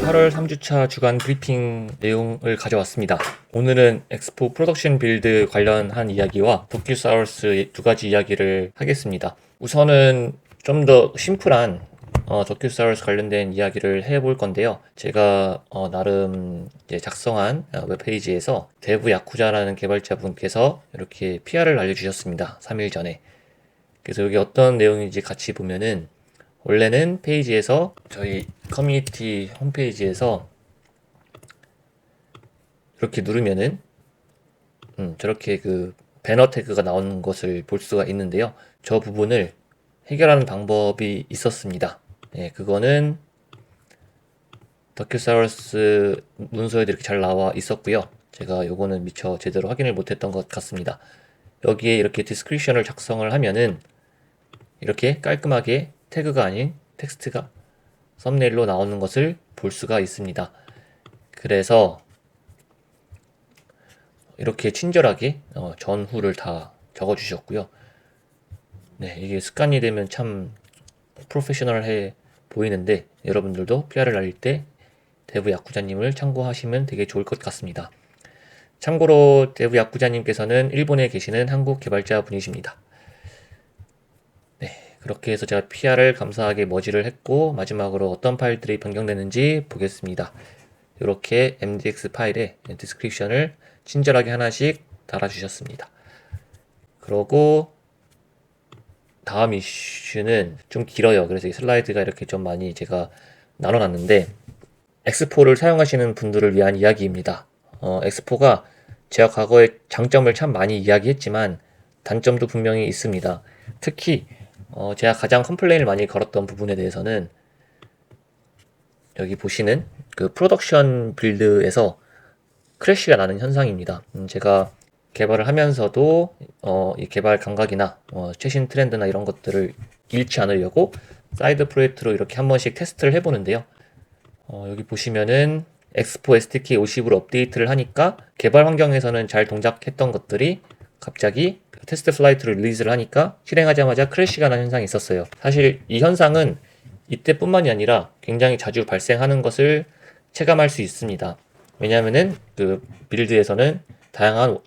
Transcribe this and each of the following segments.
8월 3주차 주간 브리핑 내용을 가져왔습니다. 오늘은 엑스포 프로덕션 빌드 관련한 이야기와 도큐사우루스 두 가지 이야기를 하겠습니다. 우선은 좀 더 심플한 도큐사우루스 관련된 이야기를 해볼 건데요. 제가 나름 이제 작성한 웹페이지에서 데브 야쿠자라는 개발자분께서 이렇게 PR을 알려주셨습니다. 3일 전에. 그래서 여기 어떤 내용인지 같이 보면은, 원래는 페이지에서 저희 커뮤니티 홈페이지에서 이렇게 누르면은 저렇게 그 배너 태그가 나오는 것을 볼 수가 있는데요. 저 부분을 해결하는 방법이 있었습니다. 예, 그거는 더큐사우루스 문서에도 이렇게 잘 나와 있었고요. 제가 요거는 미처 제대로 확인을 못했던 것 같습니다. 여기에 이렇게 디스크립션을 작성을 하면은 이렇게 깔끔하게 태그가 아닌 텍스트가 썸네일로 나오는 것을 볼 수가 있습니다. 그래서 이렇게 친절하게 전후를 다 적어주셨고요. 네, 이게 습관이 되면 참 프로페셔널해 보이는데, 여러분들도 PR을 날릴 때 데브 야쿠자님을 참고하시면 되게 좋을 것 같습니다. 참고로 데브 야쿠자님께서는 일본에 계시는 한국 개발자 분이십니다. 네, 그렇게 해서 제가 PR을 감사하게 머지를 했고, 마지막으로 어떤 파일들이 변경되는지 보겠습니다. 이렇게 MDX 파일에 디스크립션을 친절하게 하나씩 달아주셨습니다. 그러고 다음 이슈는 좀 길어요. 그래서 이 슬라이드가 이렇게 좀 많이 제가 나눠놨는데, 엑스포를 사용하시는 분들을 위한 이야기입니다. 엑스포가 제가 과거에 장점을 참 많이 이야기했지만 단점도 분명히 있습니다. 특히 제가 가장 컴플레인을 많이 걸었던 부분에 대해서는 여기 보시는 그 프로덕션 빌드에서 크래시가 나는 현상입니다. 제가 개발을 하면서도 이 개발 감각이나 최신 트렌드나 이런 것들을 잃지 않으려고 사이드 프로젝트로 이렇게 한 번씩 테스트를 해보는데요. 여기 보시면은 엑스포 SDK 50으로 업데이트를 하니까 개발 환경에서는 잘 동작했던 것들이 갑자기 테스트 플라이트를 릴리즈를 하니까 실행하자마자 크래시가 나는 현상이 있었어요. 사실 이 현상은 이때뿐만이 아니라 굉장히 자주 발생하는 것을 체감할 수 있습니다. 왜냐하면은 그 빌드에서는 다양한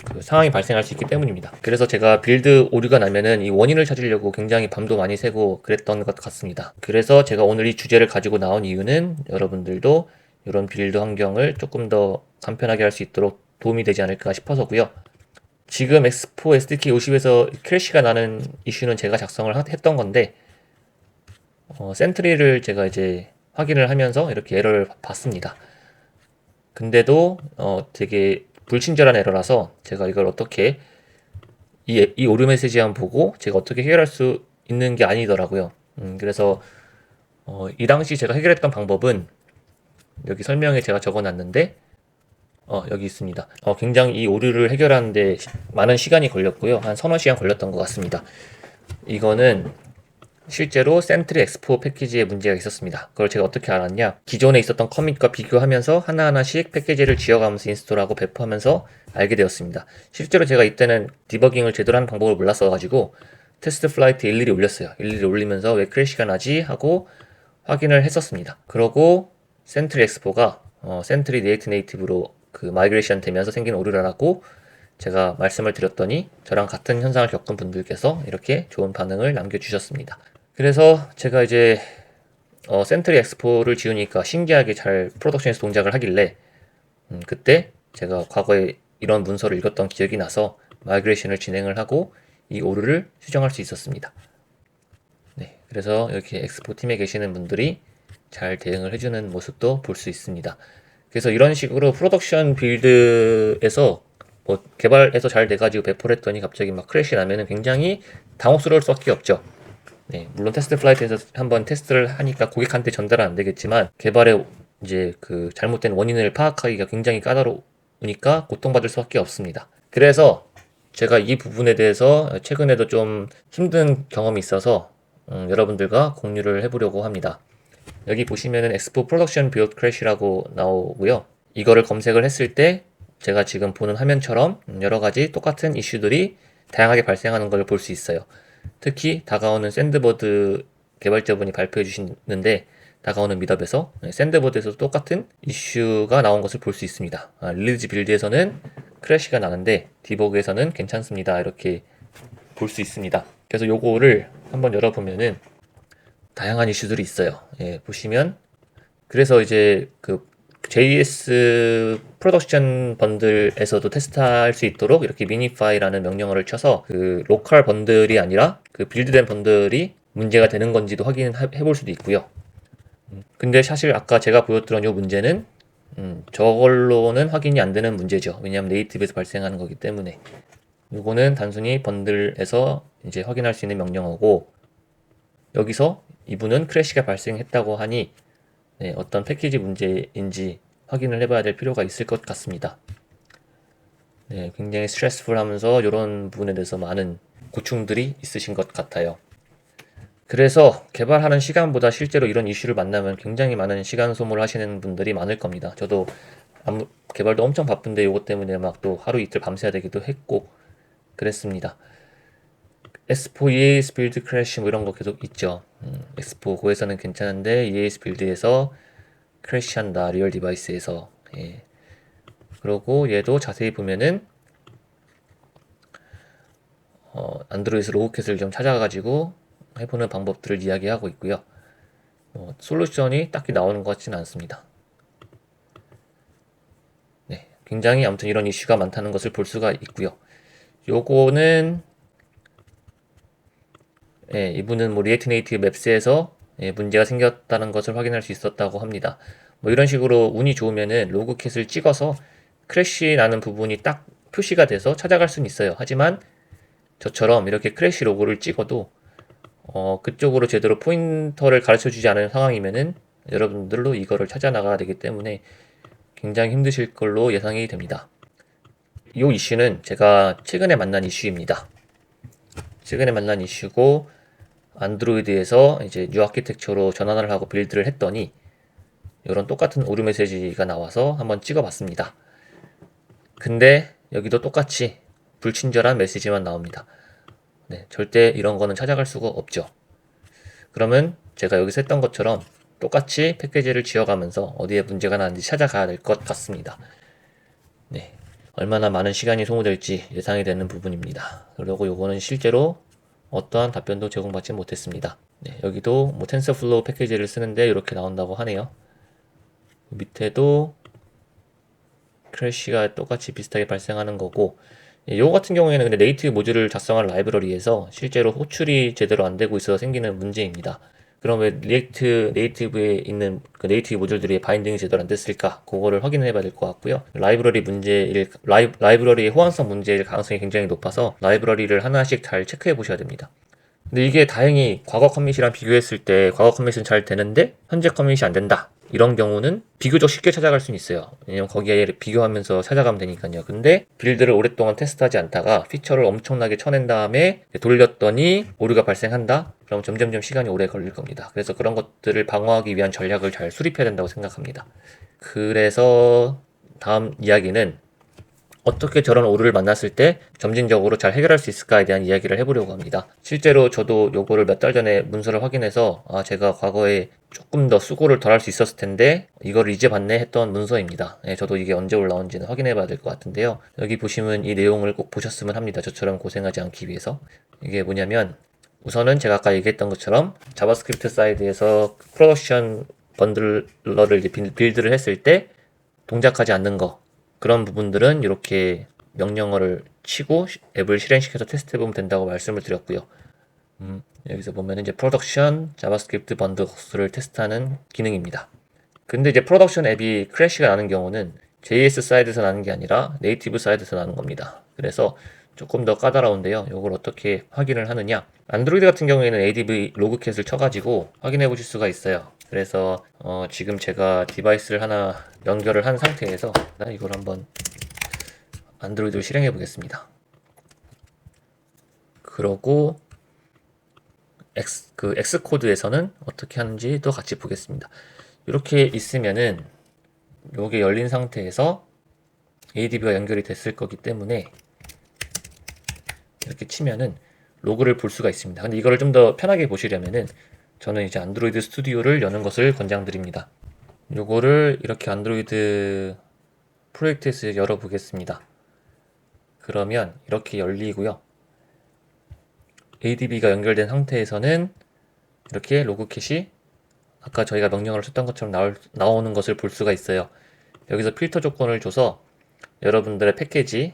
그 상황이 발생할 수 있기 때문입니다. 그래서 제가 빌드 오류가 나면은 이 원인을 찾으려고 굉장히 밤도 많이 새고 그랬던 것 같습니다. 그래서 제가 오늘 이 주제를 가지고 나온 이유는 여러분들도 이런 빌드 환경을 조금 더 간편하게 할 수 있도록 도움이 되지 않을까 싶어서고요. 지금 엑스포 SDK 50에서 크래시가 나는 이슈는 제가 작성을 했던 건데, 센트리를 제가 이제 확인을 하면서 이렇게 에러를 봤습니다. 근데도 되게 불친절한 에러라서 제가 이걸 어떻게 이 오류 메시지만 보고 제가 어떻게 해결할 수 있는 게 아니더라고요. 그래서 이 당시 제가 해결했던 방법은 여기 설명에 제가 적어놨는데 여기 있습니다. 굉장히 이 오류를 해결하는데 많은 시간이 걸렸고요. 한 서너 시간 걸렸던 것 같습니다. 이거는 실제로 센트리 엑스포 패키지에 문제가 있었습니다. 그걸 제가 어떻게 알았냐? 기존에 있었던 커밋과 비교하면서 하나하나씩 패키지를 지어가면서 인스톨하고 배포하면서 알게 되었습니다. 실제로 제가 이때는 디버깅을 제대로 하는 방법을 몰랐어가지고 테스트 플라이트 일일이 올렸어요. 일일이 올리면서 왜 크래시가 나지? 하고 확인을 했었습니다. 그러고 센트리 엑스포가 센트리 리액트 네이티브로 그 마이그레이션 되면서 생긴 오류라고 제가 말씀을 드렸더니 저랑 같은 현상을 겪은 분들께서 이렇게 좋은 반응을 남겨주셨습니다. 그래서 제가 이제 센트리 엑스포를 지우니까 신기하게 잘 프로덕션에서 동작을 하길래 그때 제가 과거에 이런 문서를 읽었던 기억이 나서 마이그레이션을 진행을 하고 이 오류를 수정할 수 있었습니다. 네, 그래서 이렇게 엑스포 팀에 계시는 분들이 잘 대응을 해주는 모습도 볼 수 있습니다. 그래서 이런 식으로 프로덕션 빌드에서 뭐 개발해서 잘 돼가지고 배포를 했더니 갑자기 막 크래시 나면은 굉장히 당혹스러울 수밖에 없죠. 네, 물론 테스트 플라이트에서 한번 테스트를 하니까 고객한테 전달은 안 되겠지만 개발의 이제 그 잘못된 원인을 파악하기가 굉장히 까다로우니까 고통받을 수밖에 없습니다. 그래서 제가 이 부분에 대해서 최근에도 좀 힘든 경험이 있어서 여러분들과 공유를 해보려고 합니다. 여기 보시면은 엑스포 프로덕션 빌드 크래시라고 나오고요. 이거를 검색을 했을 때 제가 지금 보는 화면처럼 여러 가지 똑같은 이슈들이 다양하게 발생하는 걸 볼 수 있어요. 특히 다가오는 샌드버드 개발자분이 발표해 주시는데 다가오는 미더에서 샌드보드에서도 똑같은 이슈가 나온 것을 볼 수 있습니다. 릴리즈 빌드에서는 크래시가 나는데 디버그에서는 괜찮습니다. 이렇게 볼 수 있습니다. 그래서 요거를 한번 열어보면은 다양한 이슈들이 있어요. 예, 보시면 그래서 이제 그 JS 프로덕션 번들에서도 테스트할 수 있도록 이렇게 미니파이라는 명령어를 쳐서 그 로컬 번들이 아니라 그 빌드된 번들이 문제가 되는 건지도 확인해 볼 수도 있고요. 근데 사실 아까 제가 보여드린 요 문제는 저걸로는 확인이 안 되는 문제죠. 왜냐하면 네이티브에서 발생하는 거기 때문에. 요거는 단순히 번들에서 이제 확인할 수 있는 명령어고, 여기서 이분은 크래시가 발생했다고 하니 네, 어떤 패키지 문제인지 확인을 해봐야 될 필요가 있을 것 같습니다. 네, 굉장히 스트레스풀하면서 이런 부분에 대해서 많은 고충들이 있으신 것 같아요. 그래서 개발하는 시간보다 실제로 이런 이슈를 만나면 굉장히 많은 시간 소모를 하시는 분들이 많을 겁니다. 저도 개발도 엄청 바쁜데 이것 때문에 막 또 하루 이틀 밤새야 되기도 했고 그랬습니다. S4 EAS 빌드 크래시 뭐 이런 거 계속 있죠. S4 고에서는 괜찮은데 EAS 빌드에서 크래시한다, 리얼 디바이스에서. 예. 그리고 얘도 자세히 보면은 안드로이드 로우캣을 좀 찾아가지고 해보는 방법들을 이야기하고 있고요. 솔루션이 딱히 나오는 것 같지는 않습니다. 네, 굉장히 아무튼 이런 이슈가 많다는 것을 볼 수가 있고요. 요거는 예, 이분은 뭐 리액트 네이티브 맵스에서 문제가 생겼다는 것을 확인할 수 있었다고 합니다. 뭐 이런 식으로 운이 좋으면은 로그캣을 찍어서 크래시 나는 부분이 딱 표시가 돼서 찾아갈 수는 있어요. 하지만 저처럼 이렇게 크래시 로고를 찍어도 그쪽으로 제대로 포인터를 가르쳐 주지 않은 상황이면은 여러분들로 이거를 찾아 나가야 되기 때문에 굉장히 힘드실 걸로 예상이 됩니다. 이 이슈는 제가 최근에 만난 이슈입니다. 최근에 만난 이슈고 안드로이드에서 이제 뉴 아키텍처로 전환을 하고 빌드를 했더니 이런 똑같은 오류 메시지가 나와서 한번 찍어봤습니다. 근데 여기도 똑같이 불친절한 메시지만 나옵니다. 네, 절대 이런 거는 찾아갈 수가 없죠. 그러면 제가 여기서 했던 것처럼 똑같이 패키지를 지어가면서 어디에 문제가 나는지 찾아가야 될 것 같습니다. 네, 얼마나 많은 시간이 소모될지 예상이 되는 부분입니다. 그리고 요거는 실제로 어떠한 답변도 제공받지 못했습니다. 네, 여기도 뭐 텐서플로우 패키지를 쓰는데 이렇게 나온다고 하네요. 밑에도 크래시가 똑같이 비슷하게 발생하는 거고, 요거 같은 경우에는 근데 네이티브 모듈을 작성한 라이브러리에서 실제로 호출이 제대로 안 되고 있어서 생기는 문제입니다. 그럼 왜 리액트 네이티브에 있는 그 네이티브 모듈들이 바인딩이 제대로 안 됐을까? 그거를 확인해 봐야 될 것 같고요. 라이브러리의 호환성 문제일 가능성이 굉장히 높아서 라이브러리를 하나씩 잘 체크해 보셔야 됩니다. 근데 이게 다행히 과거 커밋이랑 비교했을 때 과거 커밋은 잘 되는데 현재 커밋이 안 된다. 이런 경우는 비교적 쉽게 찾아갈 수는 있어요. 왜냐면 거기에 비교하면서 찾아가면 되니까요. 근데 빌드를 오랫동안 테스트하지 않다가 피처를 엄청나게 쳐낸 다음에 돌렸더니 오류가 발생한다? 그럼 점점점 시간이 오래 걸릴 겁니다. 그래서 그런 것들을 방어하기 위한 전략을 잘 수립해야 된다고 생각합니다. 그래서 다음 이야기는 어떻게 저런 오류를 만났을 때 점진적으로 잘 해결할 수 있을까에 대한 이야기를 해보려고 합니다. 실제로 저도 요거를 몇 달 전에 문서를 확인해서 제가 과거에 조금 더 수고를 덜 할 수 있었을 텐데 이걸 이제 봤네 했던 문서입니다. 저도 이게 언제 올라온지는 확인해 봐야 될 것 같은데요. 여기 보시면 이 내용을 꼭 보셨으면 합니다. 저처럼 고생하지 않기 위해서. 이게 뭐냐면 우선은 제가 아까 얘기했던 것처럼 자바스크립트 사이드에서 프로덕션 번들러를 빌드를 했을 때 동작하지 않는 거, 그런 부분들은 이렇게 명령어를 치고 앱을 실행시켜서 테스트해보면 된다고 말씀을 드렸고요. 여기서 보면 이제 프로덕션 자바스크립트 번들스를 테스트하는 기능입니다. 근데 이제 프로덕션 앱이 크래시가 나는 경우는 JS 사이드에서 나는 게 아니라 네이티브 사이드에서 나는 겁니다. 그래서 조금 더 까다로운데요. 이걸 어떻게 확인을 하느냐? 안드로이드 같은 경우에는 ADB 로그캣을 쳐가지고 확인해 보실 수가 있어요. 그래서 지금 제가 디바이스를 하나 연결을 한 상태에서 이걸 한번 안드로이드로 실행해 보겠습니다. 그러고 X코드에서는 어떻게 하는지 또 같이 보겠습니다. 이렇게 있으면은 요게 열린 상태에서 ADB가 연결이 됐을 거기 때문에 이렇게 치면은 로그를 볼 수가 있습니다. 근데 이거를 좀 더 편하게 보시려면은 저는 이제 안드로이드 스튜디오를 여는 것을 권장드립니다. 요거를 이렇게 안드로이드 프로젝트에서 열어보겠습니다. 그러면 이렇게 열리고요. ADB가 연결된 상태에서는 이렇게 로그 캣이 아까 저희가 명령어를 썼던 것처럼 나오는 것을 볼 수가 있어요. 여기서 필터 조건을 줘서 여러분들의 패키지만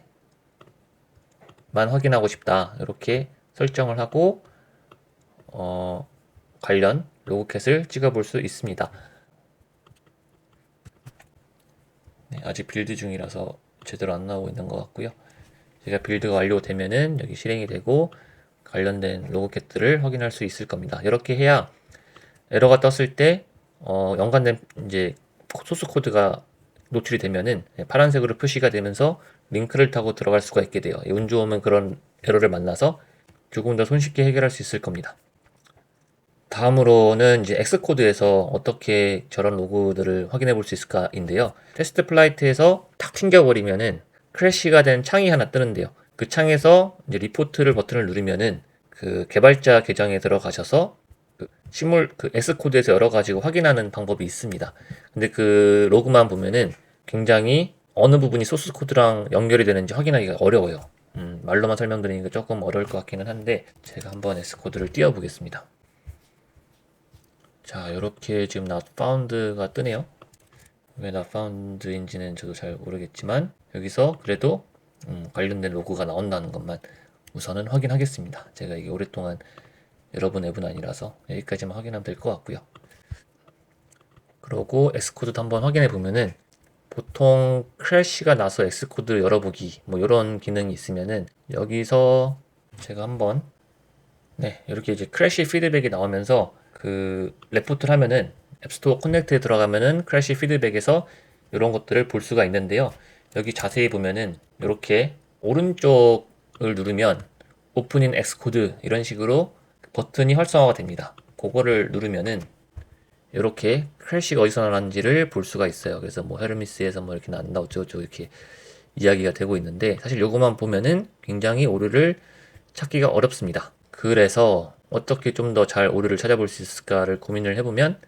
확인하고 싶다 이렇게 설정을 하고 관련 로그캣을 찍어볼 수 있습니다. 네, 아직 빌드 중이라서 제대로 안 나오고 있는 것 같고요. 제가 빌드가 완료되면은 여기 실행이 되고 관련된 로그캣들을 확인할 수 있을 겁니다. 이렇게 해야 에러가 떴을 때 연관된 이제 소스 코드가 노출이 되면은 파란색으로 표시가 되면서 링크를 타고 들어갈 수가 있게 돼요. 운 좋으면 그런 에러를 만나서 조금 더 손쉽게 해결할 수 있을 겁니다. 다음으로는 이제 엑스코드에서 어떻게 저런 로그들을 확인해 볼 수 있을까인데요. 테스트 플라이트에서 탁 튕겨버리면은 크래시가 된 창이 하나 뜨는데요. 그 창에서 이제 리포트를 버튼을 누르면은 그 개발자 계정에 들어가셔서 그 엑스코드에서 열어가지고 확인하는 방법이 있습니다. 근데 그 로그만 보면은 굉장히 어느 부분이 소스 코드랑 연결이 되는지 확인하기가 어려워요. 말로만 설명드리니까 조금 어려울 것 같기는 한데 제가 한번 엑스코드를 띄워보겠습니다. 자, 이렇게 지금 not found가 뜨네요. 왜 not found인지는 저도 잘 모르겠지만 여기서 그래도 관련된 로그가 나온다는 것만 우선은 확인하겠습니다. 제가 이게 오랫동안 여러분 앱은 아니라서 여기까지만 확인하면 될 것 같고요. 그러고 엑스코드도 한번 확인해 보면은 보통 크래시가 나서 엑스코드 열어보기 뭐 이런 기능이 있으면은 여기서 제가 한번 네 이렇게 이제 크래시 피드백이 나오면서 그 레포트를 하면은 앱스토어 커넥트에 들어가면은 크래시 피드백에서 이런 것들을 볼 수가 있는데요. 여기 자세히 보면은 이렇게 오른쪽을 누르면 오픈인 엑스코드 이런 식으로 버튼이 활성화가 됩니다. 그거를 누르면은 이렇게 크래시가 어디서 나는지를 볼 수가 있어요. 그래서 뭐 헤르미스에서 뭐 이렇게 난다 어쩌고저쩌고 이렇게 이야기가 되고 있는데 사실 요거만 보면은 굉장히 오류를 찾기가 어렵습니다. 그래서 어떻게 좀 더 잘 오류를 찾아볼 수 있을까를 고민을 해보면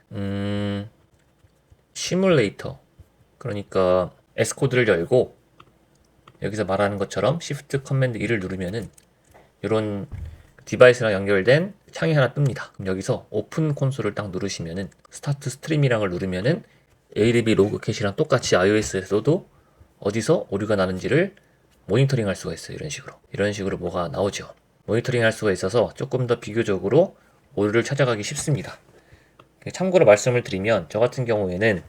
시뮬레이터 그러니까 S코드를 열고 여기서 말하는 것처럼 Shift 커맨드 1을 누르면은 이런 디바이스랑 연결된 창이 하나 뜹니다. 그럼 여기서 오픈 콘솔을 딱 누르시면은 스타트 스트림이랑을 누르면은 ADB 로그 캣이랑 똑같이 iOS에서도 어디서 오류가 나는지를 모니터링 할 수가 있어요. 이런 식으로 뭐가 나오죠. 모니터링 할 수가 있어서 조금 더 비교적으로 오류를 찾아가기 쉽습니다. 참고로 말씀을 드리면 저 같은 경우에는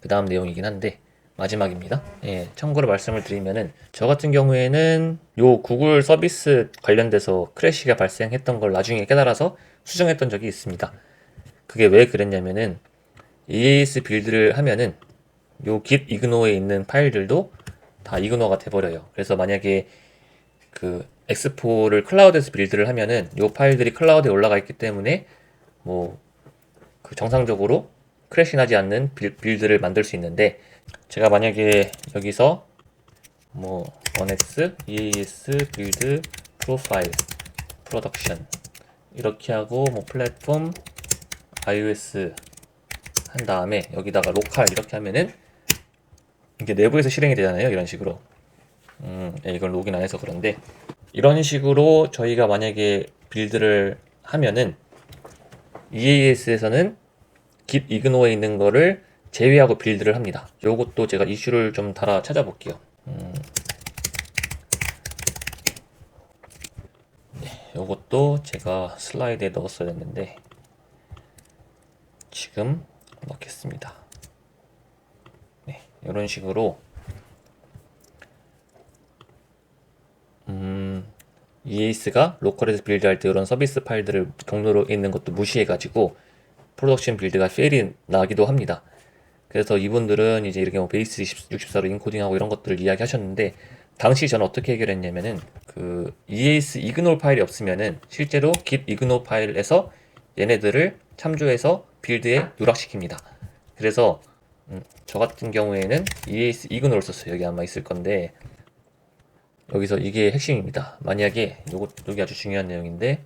그 다음 내용이긴 한데 마지막입니다. 예, 참고로 말씀을 드리면은 저 같은 경우에는 요 구글 서비스 관련돼서 크래시가 발생했던 걸 나중에 깨달아서 수정했던 적이 있습니다. 그게 왜 그랬냐면은 EAS 빌드를 하면은 요 git ignore 에 있는 파일들도 다 ignore가 돼버려요. 그래서 만약에 그 엑스포를 클라우드에서 빌드를 하면은 요 파일들이 클라우드에 올라가 있기 때문에 뭐 그 정상적으로 크래시 나지 않는 빌드를 만들 수 있는데 제가 만약에 여기서 뭐 1x EAS 빌드 프로파일 프로덕션 이렇게 하고 뭐 플랫폼 iOS 한 다음에 여기다가 로컬 이렇게 하면은 이게 내부에서 실행이 되잖아요. 이런 식으로 이건 로그인 안 해서 그런데 이런 식으로 저희가 만약에 빌드를 하면은 EAS에서는 git ignore에 있는 거를 제외하고 빌드를 합니다. 요것도 제가 이슈를 좀 달아 찾아볼게요. 네, 요것도 제가 슬라이드에 넣었어야 했는데 지금 넣겠습니다. 네, 이런 식으로 EAS가 로컬에서 빌드할 때 이런 서비스 파일들을 경로로 있는 것도 무시해가지고 프로덕션 빌드가 페일이 나기도 합니다. 그래서 이분들은 이제 이렇게 뭐 베이스 64로 인코딩하고 이런 것들을 이야기하셨는데 당시 저는 어떻게 해결했냐면은 그 EAS ignore 파일이 없으면은 실제로 git ignore 파일에서 얘네들을 참조해서 빌드에 누락시킵니다. 그래서 저 같은 경우에는 EAS ignore를 썼어요. 여기 아마 있을 건데 여기서 이게 핵심입니다. 만약에 여기 아주 중요한 내용인데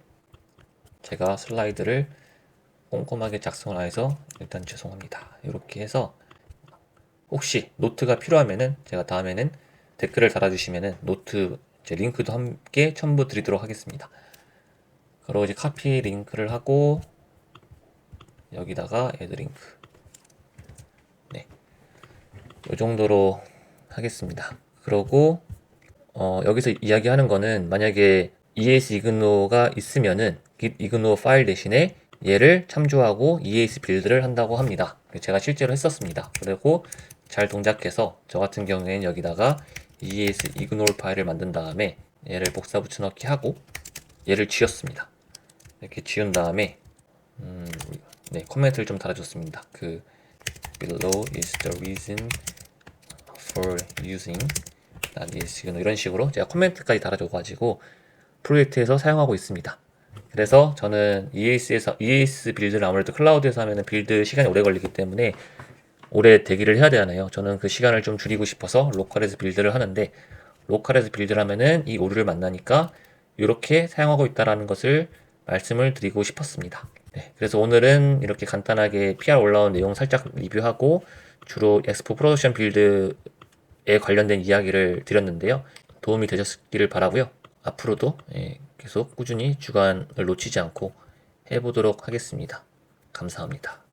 제가 슬라이드를 꼼꼼하게 작성을 안 해서 일단 죄송합니다. 이렇게 해서 혹시 노트가 필요하면은 제가 다음에는 댓글을 달아주시면은 노트 제 링크도 함께 첨부 드리도록 하겠습니다. 그리고 이제 카피 링크를 하고 여기다가 애드 링크. 네, 이 정도로 하겠습니다. 그러고 여기서 이야기하는 거는 만약에 EAS 이그노가 있으면은 git 이그노 파일 대신에 얘를 참조하고 EAS 빌드를 한다고 합니다. 제가 실제로 했었습니다. 그리고 잘 동작해서 저 같은 경우에는 여기다가 EAS 이그노 파일을 만든 다음에 얘를 복사 붙여넣기 하고 얘를 지웠습니다. 이렇게 지운 다음에 네, 코멘트를 좀 달아줬습니다. 그 below is the reason for using 이런 식으로 제가 코멘트까지 달아줘가지고 프로젝트에서 사용하고 있습니다. 그래서 저는 EAS 빌드를 아무래도 클라우드에서 하면 빌드 시간이 오래 걸리기 때문에 오래 대기를 해야 되잖아요. 저는 그 시간을 좀 줄이고 싶어서 로컬에서 빌드를 하는데 로컬에서 빌드를 하면은 이 오류를 만나니까 이렇게 사용하고 있다라는 것을 말씀을 드리고 싶었습니다. 네, 그래서 오늘은 이렇게 간단하게 PR 올라온 내용 살짝 리뷰하고 주로 엑스포 프로덕션 빌드에 관련된 이야기를 드렸는데요. 도움이 되셨기를 바라고요. 앞으로도 계속 꾸준히 주간을 놓치지 않고 해보도록 하겠습니다. 감사합니다.